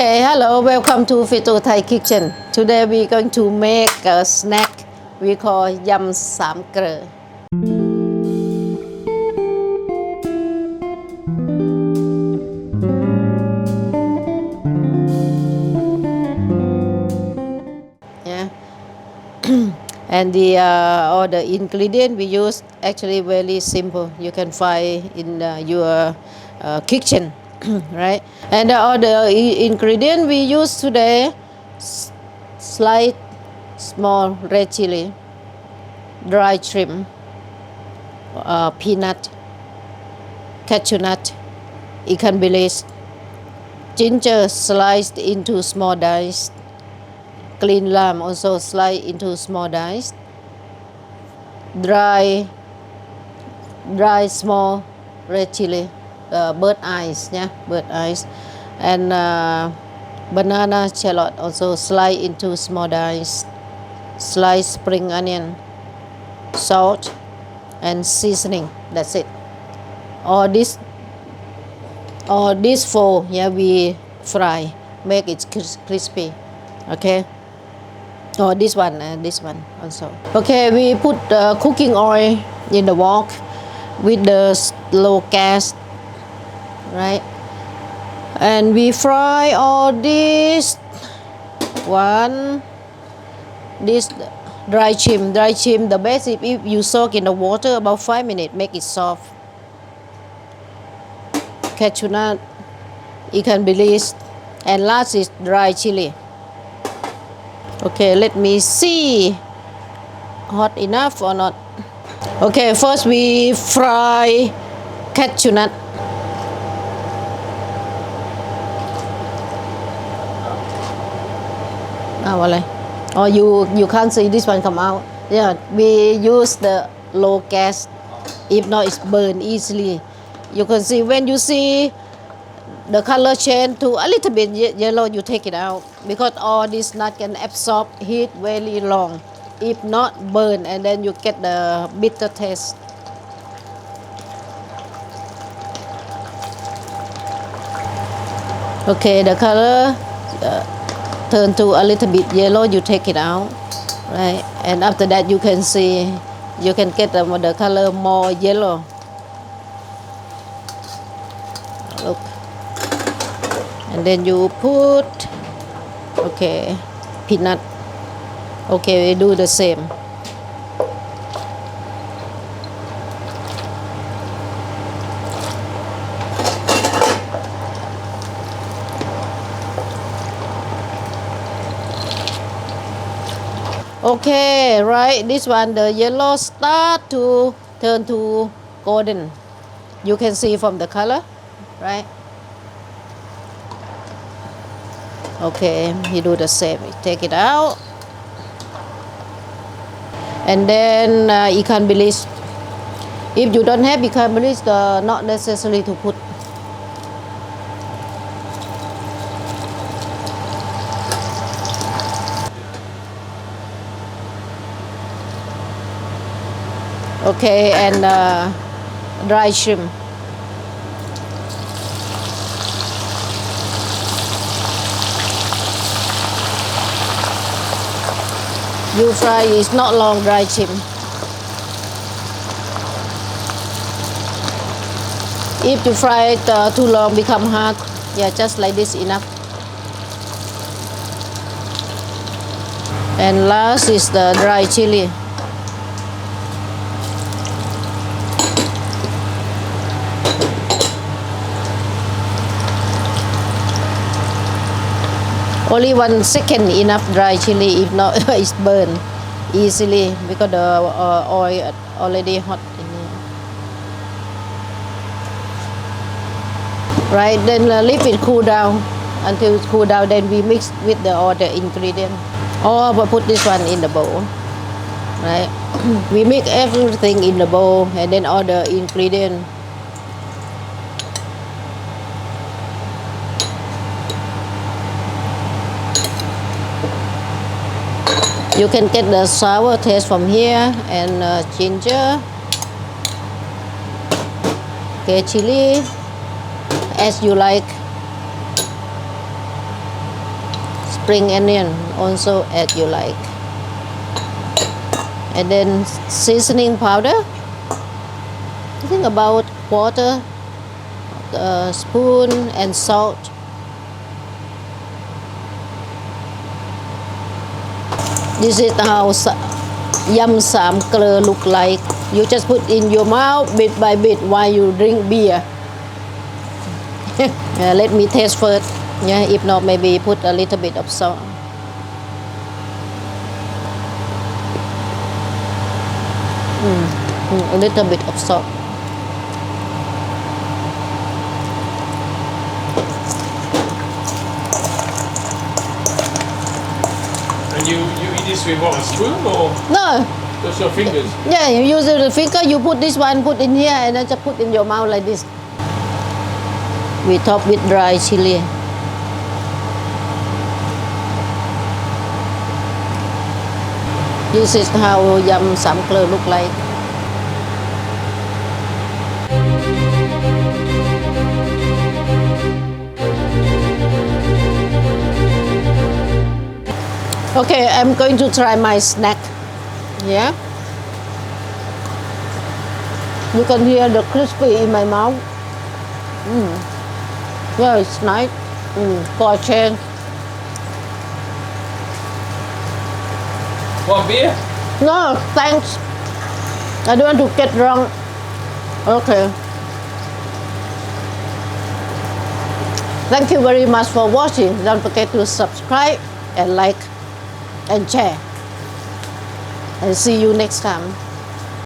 Okay, hello, welcome to Fito Thai Kitchen. Today we're going to make a snack we call yam sam krơ. Yeah, and the all the ingredient we use actually very simple. You can find in your kitchen, right? And all the ingredient we use today: sliced small red chili, dry shrimp, peanut, cashew nut, ikan bilis, ginger sliced into small dice, clean lime also sliced into small dice, dry small red chili, bird eyes, yeah, bird eyes, and banana shallot also sliced into small dice, sliced spring onion, salt, and seasoning. That's it. All this four, yeah, we fry, make it crispy. Okay. Oh, this one also. Okay, we put cooking oil in the wok with the low gas, right? And we fry all this this dry shrimp. The best if you soak in the water about 5 minutes, make it soft. Cashew nut, ikan bilis, and last is dry chili. Okay, let me see hot enough or not. Okay, first we fry cashew nut. Oh, you can't see this one come out. Yeah, we use the low gas. If not, it's burn easily. You can see when you see the color change to a little bit yellow, you take it out because all this nut can absorb heat very long. If not, burn, and then you get the bitter taste. Okay, the color turn to a little bit yellow, you take it out, right? And after that, you can see, you can get the color more yellow. Look. And then you put, okay, peanut. Okay, we do the same. Okay, right, this one, the yellow start to turn to golden. You can see from the color, right? Okay, you do the same. You take it out. And then ikan bilis. If you don't have ikan bilis, not necessary to put. Okay, and dry shrimp. You fry is not long dry shrimp. If you fry it too long, become hard. Yeah, just like this enough. And last is the dry chili. Only 1 second enough dry chili, if not it's burn easily because the oil already hot in here. Right, then leave it cool down until it cool down, then we mix with all the ingredient. Or we put this one in the bowl, right? We mix everything in the bowl and then all the ingredient. You can get the sour taste from here and ginger, okay, chili as you like. spring onion also add you like. And then seasoning powder, I think about quarter spoon, and salt. This is how yum sam kleur look like. You just put in your mouth bit by bit while you drink beer. Let me taste first. Yeah, if not, maybe put a little bit of salt. A little bit of salt. And you eat this with what, a spoon or No. just your fingers? Yeah, you use the finger, you put this one, put in here, and then just put in your mouth like this. We top with dry chili. This is how yum sam kleur look like. Okay, I'm going to try my snack. Yeah. You can hear the crispy in my mouth. Yeah, it's nice. For a change. One beer? No, thanks. I don't want to get drunk. Okay. Thank you very much for watching. Don't forget to subscribe and like and share. And see you next time.